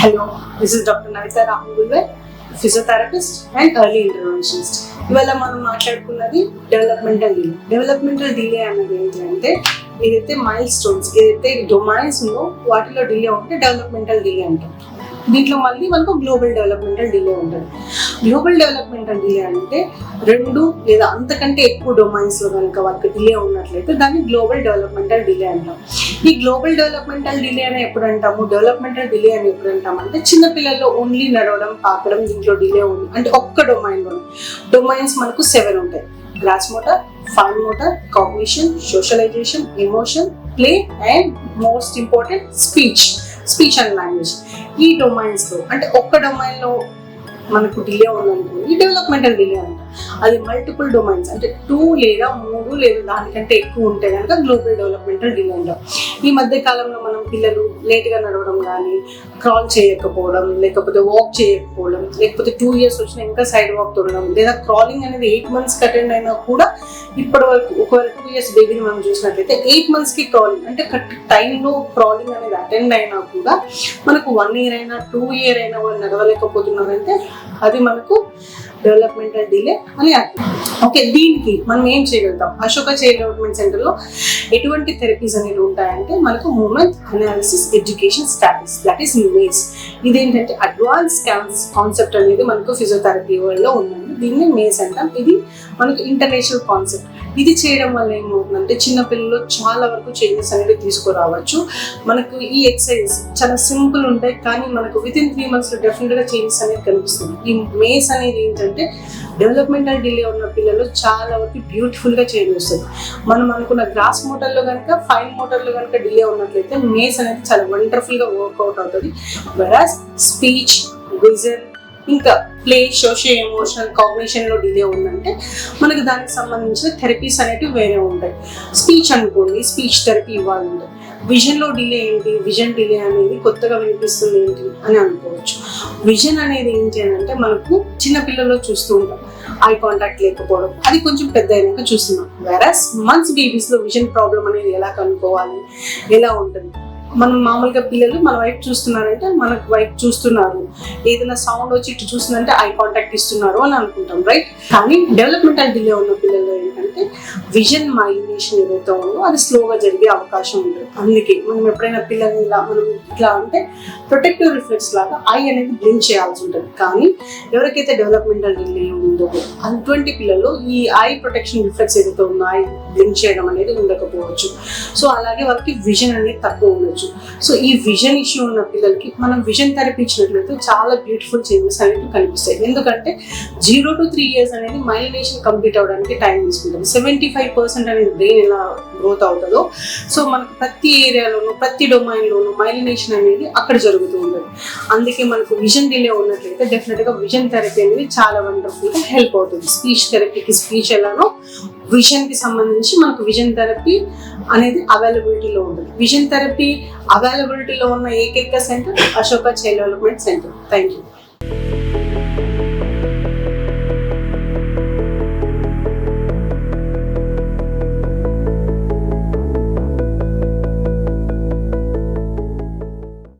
Hello, this is Dr. Navita Rahul, physiotherapist and early interventionist. ఇవాళ మనం మాట్లాడుకున్నది developmental delay అనేది ఏంటంటే ఏదైతే మైల్ స్టోన్స్ ఏదైతే డొమైన్స్ ఉందో వాటిలో డిలే ఉంటే డెవలప్మెంటల్ డిలే అంటాం. దీంట్లో మళ్ళీ మనకు గ్లోబల్ డెవలప్మెంటల్ డిలే ఉంటుంది. గ్లోబల్ డెవలప్మెంటల్ డిలే అంటే 2 లేదా అంతకంటే ఎక్కువ డొమైన్స్ లో కనుక వాళ్ళకి డిలే ఉన్నట్లయితే దాన్ని గ్లోబల్ డెవలప్మెంటల్ డిలే అంటాం. ఈ గ్లోబల్ డెవలప్మెంటల్ డిలే అని ఎప్పుడు అంటాము, డెవలప్మెంటల్ డిలే అని ఎప్పుడు అంటామంటే చిన్నపిల్లల్లో ఓన్లీ నడవడం పాకడం దీంట్లో డిలే ఉంది అంటే ఒక్క డొమైన్స్ మనకు 7 ఉంటాయి. Gross motor, fine motor, cognition, socialization, emotion, play and most important speech and language. ఈ డొమైన్స్ లో అంటే ఒక్క డొమైన్ లో మనకు డిలే ఉందనుకో ఈ డెవలప్మెంటల్ డిలే అంట. అది మల్టిపుల్ డొమైన్స్ అంటే 2 లేదా 3 లేదా దానికంటే ఎక్కువ ఉంటే కనుక గ్లోబల్ డెవలప్మెంటల్ డిలే అంటాం. ఈ మధ్య కాలంలో మనం పిల్లలు లేట్ గా నడవడం కానీ, క్రాల్ చేయకపోవడం, లేకపోతే వాక్ చేయకపోవడం, లేకపోతే 2 years వచ్చినా ఇంకా సైడ్ వాక్ తొడడం, లేదా క్రాలింగ్ అనేది 8 months అటెండ్ అయినా కూడా ఇప్పటి వరకు ఒకవేళ 2 years బేబీని మనం చూసినట్లయితే 8 months కి క్రాలింగ్ అంటే కరెక్ట్ టైంలో క్రాలింగ్ అనేది అటెండ్ అయినా కూడా మనకు 1 year అయినా 2 year అయినా వాళ్ళు నడవలేకపోతున్నారంటే అది మనకు డెవలప్మెంటల్ డిలే అని అర్థం. ఓకే, దీనికి మనం ఏం చేయగలుగుతాం? అశోక చైల్డ్ డెవలప్మెంట్ సెంటర్ లో ఎటువంటి థెరపీస్ అనేవి ఉంటాయంటే మనకు movement analysis education status, that is మేస్. ఇదేంటంటే అడ్వాన్స్ కాన్సెప్ట్ అనేది మనకు ఫిజియోథెరపీ వరల్డ్ లో ఉందండి. దీన్ని మేస్ అంటాం. ఇది మనకు ఇంటర్నేషనల్ కాన్సెప్ట్. ఇది చేయడం వల్ల ఏమవుతుందంటే చిన్నపిల్లల్లో చాలా వరకు చేంజెస్ అనేది తీసుకురావచ్చు. మనకు ఈ ఎక్సర్సైజ్ చాలా సింపుల్ ఉంటాయి కానీ మనకు వితిన్ 3 months లో డెఫినెట్ గా చేంజెస్ అనేది కనిపిస్తుంది. ఈ మేస్ అనేది ఏంటంటే డెవలప్మెంటల్ డిలే ఉన్న పిల్లలు చాలా వరకు బ్యూటిఫుల్ గా చేంజ్ వస్తుంది. మనం అనుకున్న గ్రాస్ మోటార్ లో కనుక ఫైన్ మోటార్ లో కనుక డిలే ఉన్నట్లయితే మేస్ అనేది చాలా వండర్ఫుల్ గా వర్క్అవుట్ అవుతుంది. వెరాస్ స్పీచ్, విజన్, ఇంకా ప్లే, సోషియో ఎమోషనల్, కాగ్నిషన్ లో డిలే ఉందంటే మనకి దానికి సంబంధించిన థెరపీస్ అనేటివి వేరే ఉంటాయి. స్పీచ్ అనుకోండి, స్పీచ్ థెరపీ ఇవ్వాలి ఉంటుంది. విజన్ లో డిలే ఏంటి? విజన్ డిలే అనేది కొత్తగా వినిపిస్తుంది ఏంటి అని అనుకోవచ్చు. విజన్ అనేది ఏంటి అని అంటే మనకు చిన్న పిల్లల్లో చూస్తూ ఉంటాం ఐ కాంటాక్ట్ లేకపోవడం, అది కొంచెం పెద్ద అయినాక చూస్తున్నాం. వేరస్ మంత్స్ బేబీస్ లో విజన్ ప్రాబ్లం అనేది ఎలా కనుక్కోవాలి, ఎలా ఉంటుంది? మనం మామూలుగా పిల్లలు మన వైపు చూస్తున్నారంటే మనకు వైపు చూస్తున్నారు, ఏదైనా సౌండ్ వచ్చి ఇటు చూస్తుందంటే ఐ కాంటాక్ట్ ఇస్తున్నారు అని అనుకుంటాం, రైట్? కానీ డెవలప్మెంటల్ డిలే ఉన్న పిల్లలు ఏంటంటే విజన్ మైలినేషన్ ఏదైతే ఉందో అది స్లోగా జరిగే అవకాశం ఉంటుంది. అందుకే మనం ఎప్పుడైనా పిల్లలు మనం ఇట్లా అంటే ప్రొటెక్టివ్ రిఫ్లెక్స్ లాగా ఐ అనేది బ్లింక్ చేయాల్సి ఉంటుంది. కానీ ఎవరికైతే డెవలప్మెంటల్ డిలే ఉందో అటువంటి పిల్లలు ఈ ఐ ప్రొటెక్షన్ రిఫ్లెక్స్ ఏదైతే ఉందో ఐ బ్లింక్ చేయడం అనేది ఉండకపోవచ్చు. సో అలాగే వాళ్ళకి విజన్ అనేది తక్కువ ఉండొచ్చు. సో ఈ విజన్ ఇష్యూ ఉన్న పిల్లలకి మనం విజన్ థెరపీ ఇచ్చినట్లయితే చాలా బ్యూటిఫుల్ చేంజెస్ అనేవి కనిపిస్తాయి. ఎందుకంటే 0 to 3 years అనేది మైలినేషన్ కంప్లీట్ అవడానికి టైం తీసుకుంటుంది. 75% అనేది బ్రెయిన్ ఎలా గ్రోత్ అవుతుందో సో మనకు ప్రతి ఏరియాలోనూ ప్రతి డొమైన్లోనూ మైలినేషన్ అనేది అక్కడ జరుగుతూ ఉంటుంది. అందుకే మనకు విజన్ డిలే ఉన్నట్లయితే డెఫినెట్ గా విజన్ థెరపీ అనేది చాలా వండర్ఫుల్ గా హెల్ప్ అవుతుంది. స్పీచ్ థెరపీకి స్పీచ్ ఎలానో విజన్ కి సంబంధించి మనకు విజన్ థెరపీ అనేది అవైలబిలిటీలో ఉంటుంది. విజన్ థెరపీ అవైలబిలిటీలో ఉన్న ఏకైక centre Ashoka child development centre. Thank you.